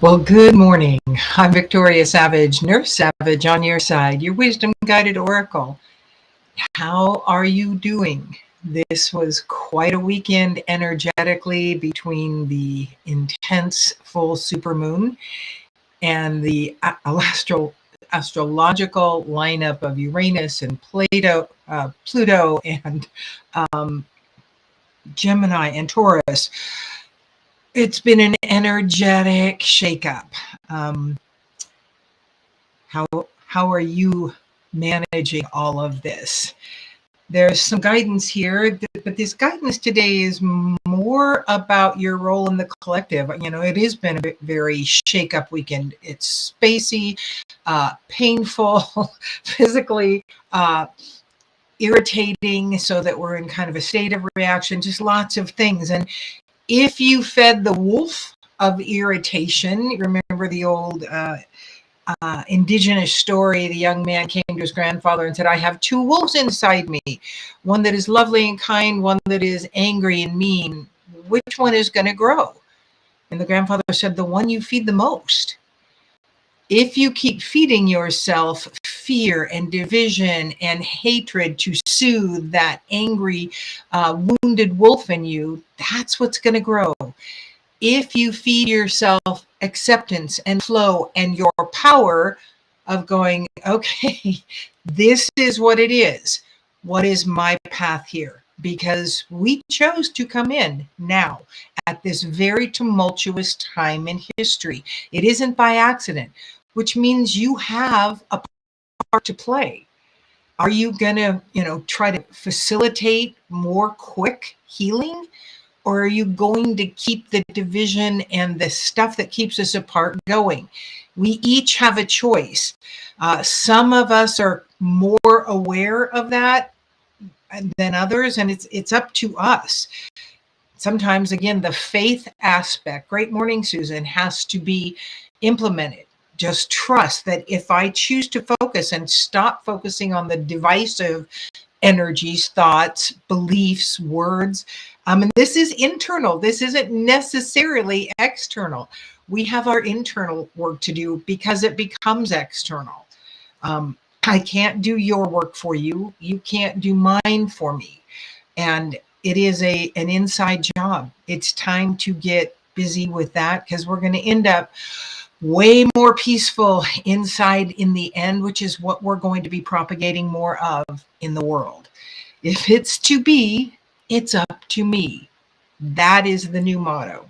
Well, good morning. I'm Victoria Savage, Nurse Savage on your side, your wisdom guided oracle. How are you doing? This was quite a weekend energetically between the intense full supermoon and the astrological lineup of Uranus and Pluto and um, Gemini and Taurus. It's been an energetic shakeup. Um, how how are you managing all of this? There's some guidance here, but this guidance today is more about your role in the collective. You know, it has been a very shake-up weekend. It's spacey, painful, physically irritating, so that we're in kind of a state of reaction, just lots of things. And if you fed the wolf of irritation, remember the old indigenous story. The young man came to his grandfather and said, I have two wolves inside me, one that is lovely and kind, one that is angry and mean. Which one is going to grow? And the grandfather said, the one you feed the most. If you keep feeding yourself fear and division and hatred to soothe that angry, wounded wolf in you, that's what's going to grow. If you feed yourself acceptance and flow and your power of going, okay, this is what it is. What is my path here? Because we chose to come in now at this very tumultuous time in history. It isn't by accident, which means you have a part to play. Are you going to, try to facilitate more quick healing? Or are you going to keep the division and the stuff that keeps us apart going? We each have a choice. Some of us are more aware of that than others, and it's up to us. Sometimes, again, the faith aspect, great morning, Susan, has to be implemented. Just trust that if I choose to focus and stop focusing on the divisive energies, thoughts, beliefs, words. And this is internal. This isn't necessarily external. We have our internal work to do because it becomes external. I can't do your work for you. You can't do mine for me. And it is an inside job. It's time to get busy with that, because we're going to end up way more peaceful inside in the end, which is what we're going to be propagating more of in the world. If it's to be, it's up to me. That is the new motto.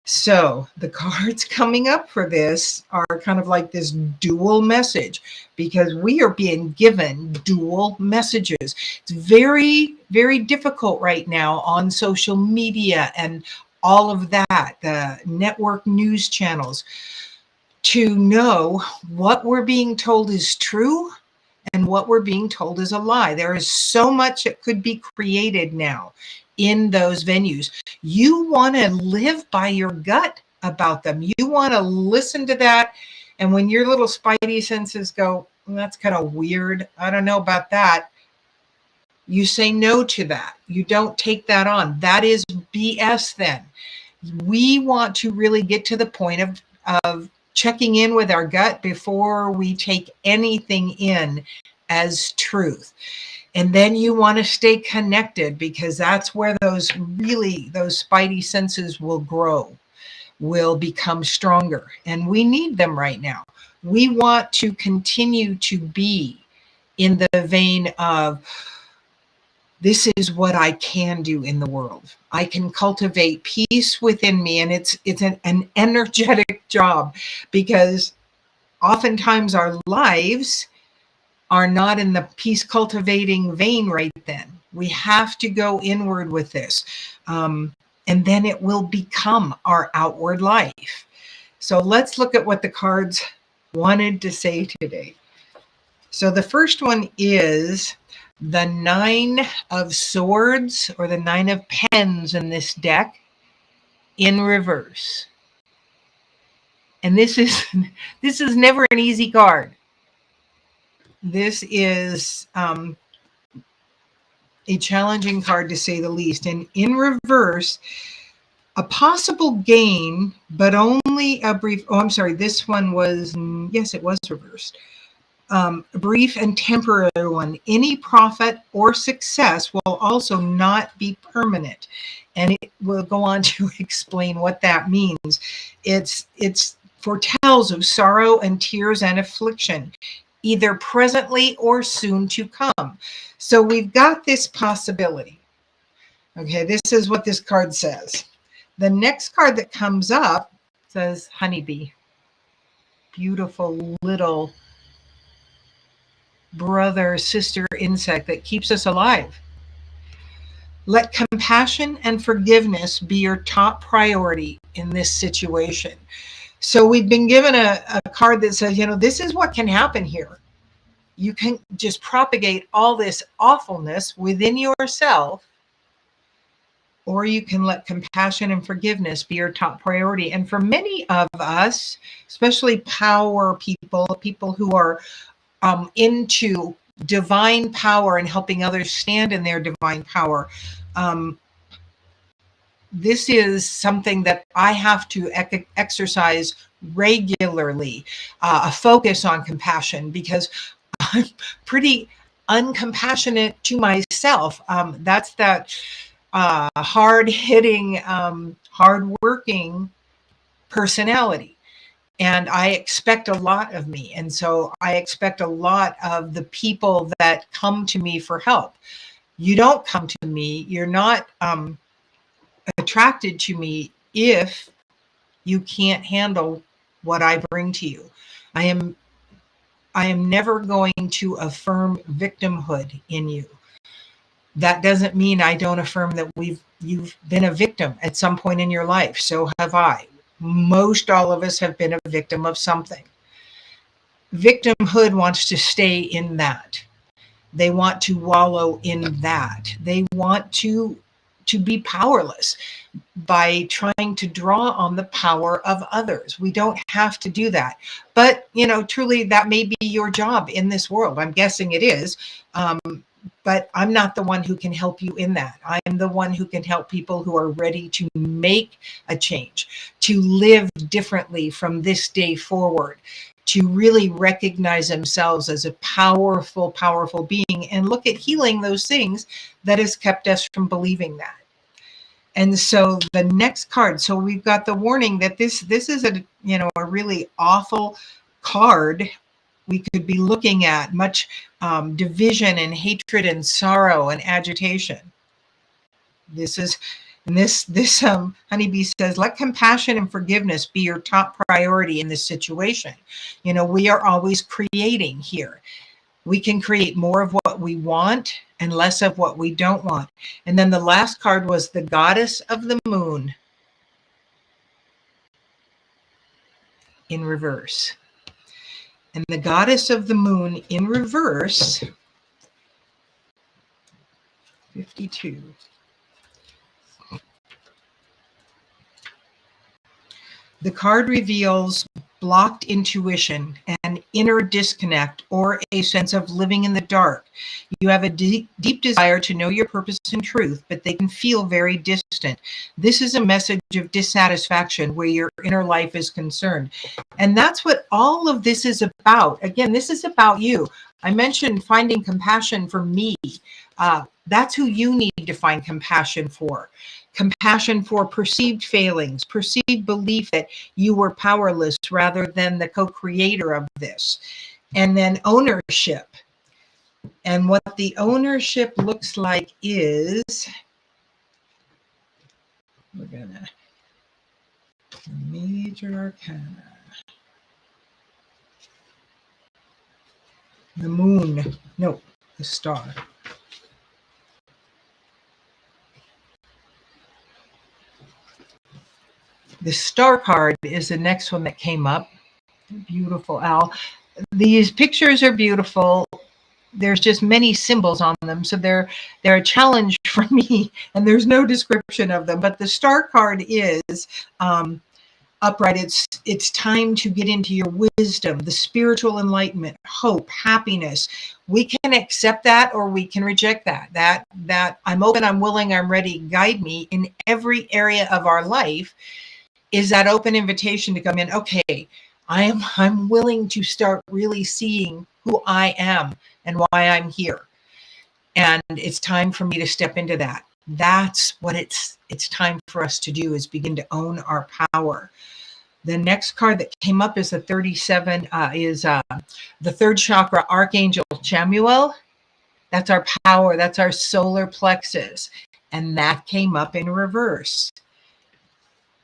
So the cards coming up for this are kind of like this dual message, because we are being given dual messages. It's very, very difficult right now on social media and all of that, the network news channels, to know what we're being told is true and what we're being told is a lie. There is so much that could be created now in those venues. You want to live by your gut about them. You want to listen to that. And when your little spidey senses go, that's kind of weird, I don't know about that, you say no to that. You don't take that on. That is BS then. We want to really get to the point of checking in with our gut before we take anything in as truth. And then you want to stay connected, because that's where those spidey senses will grow, will become stronger. And we need them right now. We want to continue to be in the vein of, this is what I can do in the world. I can cultivate peace within me. And it's an energetic job, because oftentimes our lives are not in the peace cultivating vein right then. We have to go inward with this. And then it will become our outward life. So let's look at what the cards wanted to say today. So the first one is the 9 of Swords, or the 9 of Pens in this deck, in reverse. And this is never an easy card. This is a challenging card, to say the least. And in reverse, a possible gain, but only only a brief, oh, I'm sorry, this one was, yes, it was reversed. A brief and temporary one. Any profit or success will also not be permanent. And it will go on to explain what that means. It's foretells of sorrow and tears and affliction, either presently or soon to come. So we've got this possibility. Okay, this is what this card says. The next card that comes up says honeybee. Beautiful little brother, sister insect that keeps us alive. Let compassion and forgiveness be your top priority in this situation. So we've been given a card that says, this is what can happen here. You can just propagate all this awfulness within yourself, or you can let compassion and forgiveness be your top priority. And for many of us, especially power people who are into divine power and helping others stand in their divine power, this is something that I have to exercise regularly, a focus on compassion, because I'm pretty uncompassionate to myself. That's that hard-hitting, hard-working personality. And I expect a lot of me. And so I expect a lot of the people that come to me for help. You don't come to me, you're not attracted to me if you can't handle what I bring to you. I am never going to affirm victimhood in you. That doesn't mean I don't affirm that you've been a victim at some point in your life. So have I. Most all of us have been a victim of something. Victimhood wants to stay in that. They want to wallow in that. They want to be powerless by trying to draw on the power of others. We don't have to do that. But, truly that may be your job in this world. I'm guessing it is. But I'm not the one who can help you in that. I'm the one who can help people who are ready to make a change, to live differently from this day forward, to really recognize themselves as a powerful, powerful being and look at healing those things that has kept us from believing that. And so the next card, so we've got the warning that this is a really awful card. We could be looking at much division and hatred and sorrow and agitation. This honeybee says, let compassion and forgiveness be your top priority in this situation. We are always creating here. We can create more of what we want and less of what we don't want. And then the last card was the goddess of the moon in reverse. And the goddess of the moon in reverse, 52. The card reveals blocked intuition, an inner disconnect, or a sense of living in the dark. You have a deep desire to know your purpose and truth, but they can feel very distant. This is a message of dissatisfaction where your inner life is concerned. And that's what all of this is about. Again, this is about you. I mentioned finding compassion for me. That's who you need to find compassion for. Compassion for perceived failings, perceived belief that you were powerless rather than the co-creator of this. And then ownership. And what the ownership looks like is, we're gonna, major arcana. The moon, no, the star. The star card is the next one that came up. Beautiful, Al. These pictures are beautiful. There's just many symbols on them, so they're a challenge for me, and there's no description of them. But the star card is upright. It's time to get into your wisdom, the spiritual enlightenment, hope, happiness. We can accept that or we can reject that. That I'm open, I'm willing, I'm ready. Guide me in every area of our life. is that open invitation to come in. Okay, I'm willing to start really seeing who I am and why I'm here. And it's time for me to step into that. That's what it's time for us to do, is begin to own our power. The next card that came up is the 37, the third chakra, Archangel Chamuel. That's our power. That's our solar plexus. And that came up in reverse.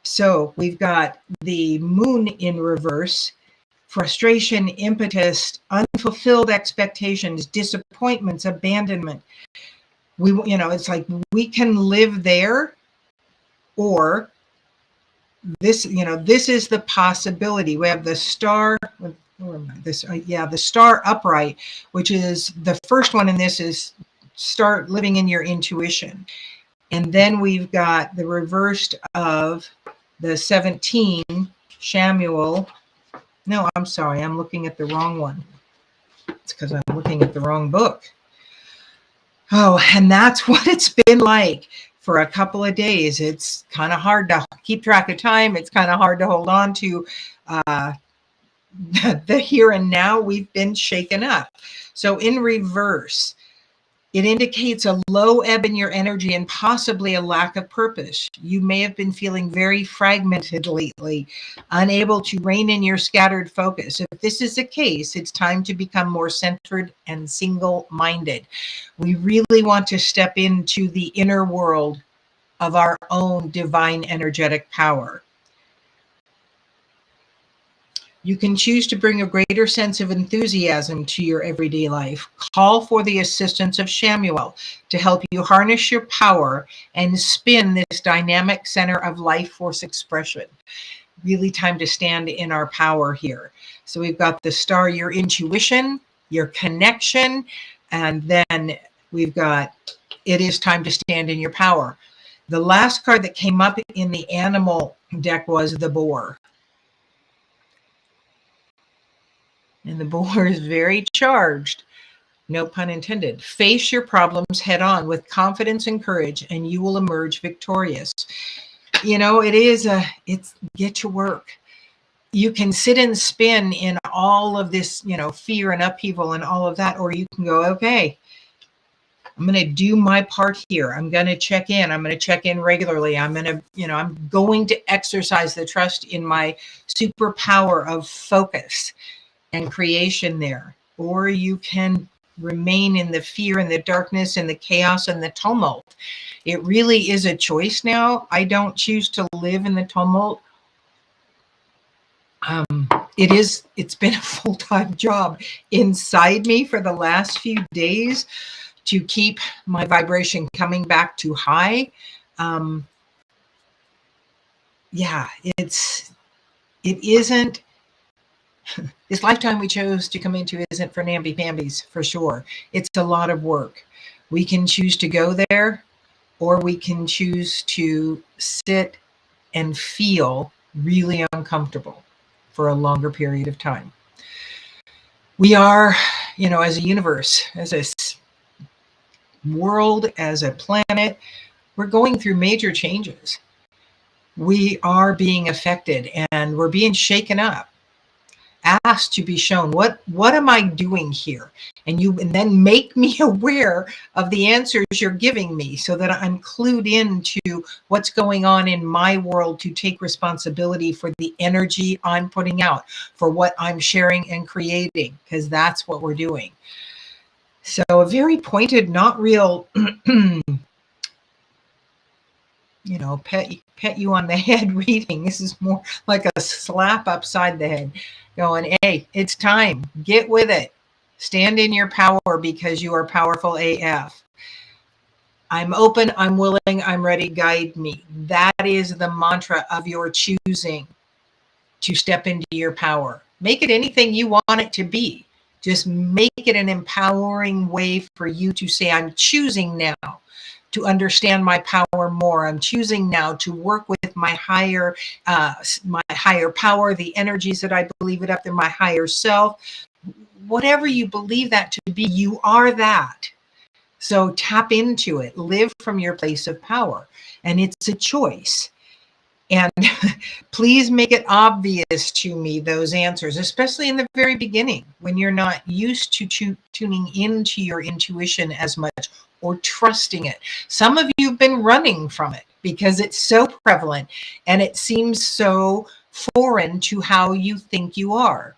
So we've got the moon in reverse, frustration, impetus, unfulfilled expectations, disappointments, abandonment. It's like we can live there, or this is the possibility. We have the star, the star upright, which is the first one in this, is start living in your intuition. And then we've got the reversed of the 17, Shamuel. No, I'm sorry, I'm looking at the wrong one. It's because I'm looking at the wrong book. Oh, and that's what it's been like for a couple of days. It's kind of hard to keep track of time. It's kind of hard to hold on to the here and now. We've been shaken up. So in reverse, it indicates a low ebb in your energy and possibly a lack of purpose. You may have been feeling very fragmented lately, unable to rein in your scattered focus. If this is the case, it's time to become more centered and single-minded. We really want to step into the inner world of our own divine energetic power. You can choose to bring a greater sense of enthusiasm to your everyday life. Call for the assistance of Shamuel to help you harness your power and spin this dynamic center of life force expression. Really time to stand in our power here. So we've got the star, your intuition, your connection, and then we've got, it is time to stand in your power. The last card that came up in the animal deck was the boar. And the boar is very charged, no pun intended. Face your problems head on with confidence and courage, and you will emerge victorious. It's get to work. You can sit and spin in all of this, fear and upheaval and all of that, or you can go, okay, I'm going to do my part here. I'm going to check in. I'm going to check in regularly. I'm going to exercise the trust in my superpower of focus and creation there. Or you can remain in the fear and the darkness and the chaos and the tumult. It really is a choice now. I don't choose to live in the tumult. It's been a full-time job inside me for the last few days to keep my vibration coming back to high. It isn't, this lifetime we chose to come into isn't for namby-pambies, for sure. It's a lot of work. We can choose to go there, or we can choose to sit and feel really uncomfortable for a longer period of time. We are, as a universe, as a world, as a planet, we're going through major changes. We are being affected and we're being shaken up, asked to be shown what am I doing here, and then make me aware of the answers you're giving me so that I'm clued into what's going on in my world, to take responsibility for the energy I'm putting out, for what I'm sharing and creating, because that's what we're doing. So a very pointed, not real pet you on the head reading. This is more like a slap upside the head, going, hey, it's time. Get with it. Stand in your power, because you are powerful AF. I'm open, I'm willing, I'm ready, guide me. That is the mantra of your choosing to step into your power. Make it anything you want it to be. Just make it an empowering way for you to say, I'm choosing now to understand my power more. I'm choosing now to work with my higher power, the energies that I believe it up in my higher self. Whatever you believe that to be, you are that. So tap into it. Live from your place of power. And it's a choice. And please make it obvious to me, those answers, especially in the very beginning when you're not used to tuning into your intuition as much or trusting it. Some of you have been running from it because it's so prevalent and it seems so foreign to how you think you are.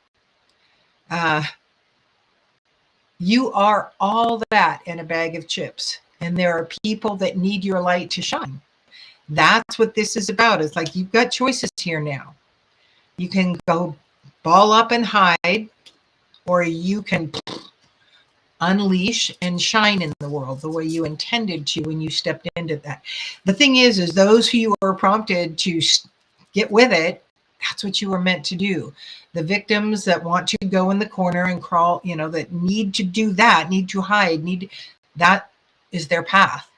You are all that in a bag of chips, and there are people that need your light to shine. That's what this is about. It's like you've got choices here now. You can go ball up and hide, or you can unleash and shine in the world the way you intended to when you stepped into that. The thing is those who are prompted to get with it, that's what you were meant to do. The victims that want to go in the corner and crawl, that need to do that, need to hide, that is their path.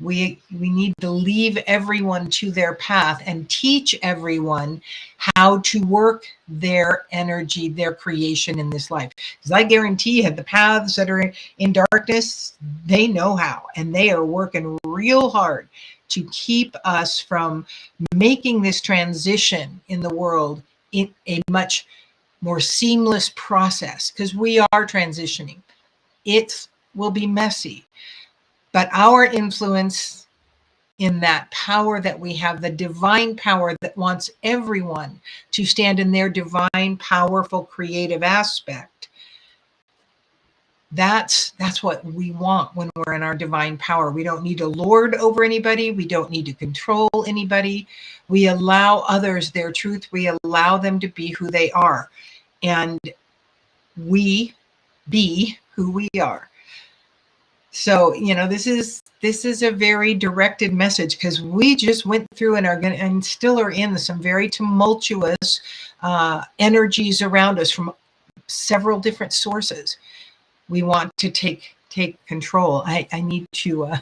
We need to leave everyone to their path and teach everyone how to work their energy, their creation in this life. Because I guarantee you, the paths that are in darkness, they know how, and they are working real hard to keep us from making this transition in the world in a much more seamless process, because we are transitioning. It will be messy. But our influence in that power that we have, the divine power that wants everyone to stand in their divine, powerful, creative aspect, that's what we want when we're in our divine power. We don't need to lord over anybody. We don't need to control anybody. We allow others their truth. We allow them to be who they are. And we be who we are. So, this is a very directed message, because we just went through and are going and still are in some very tumultuous energies around us from several different sources. We want to take control. I need to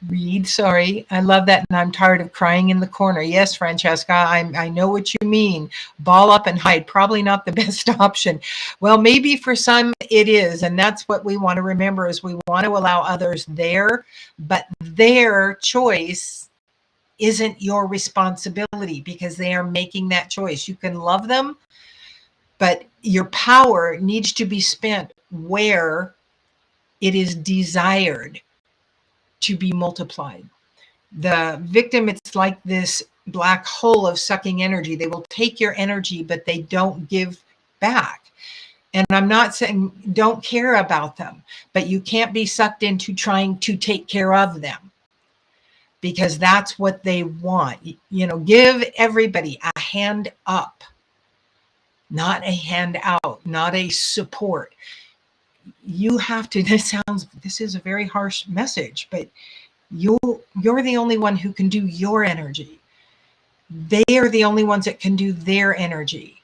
read. Sorry. I love that. And I'm tired of crying in the corner. Yes, Francesca, I know what you mean. Ball up and hide. Probably not the best option. Well, maybe for some it is. And that's what we want to remember, is we want to allow others there, but their choice isn't your responsibility, because they are making that choice. You can love them, but your power needs to be spent where it is desired to be multiplied. The victim, it's like this black hole of sucking energy. They will take your energy, but they don't give back. And I'm not saying don't care about them, but you can't be sucked into trying to take care of them, because that's what they want. Give everybody a hand up, not a hand out, not a support. You have to, this is a very harsh message, but you're the only one who can do your energy. They are the only ones that can do their energy.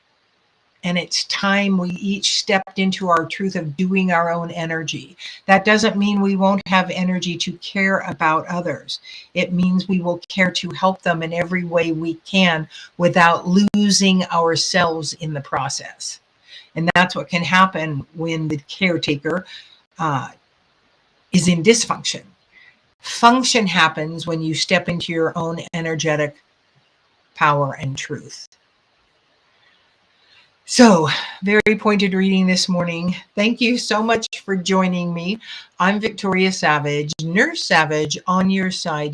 And it's time we each stepped into our truth of doing our own energy. That doesn't mean we won't have energy to care about others. It means we will care to help them in every way we can without losing ourselves in the process. And that's what can happen when the caretaker is in dysfunction. Function happens when you step into your own energetic power and truth. So, very pointed reading this morning. Thank you so much for joining me. I'm Victoria Savage, Nurse Savage, on your side.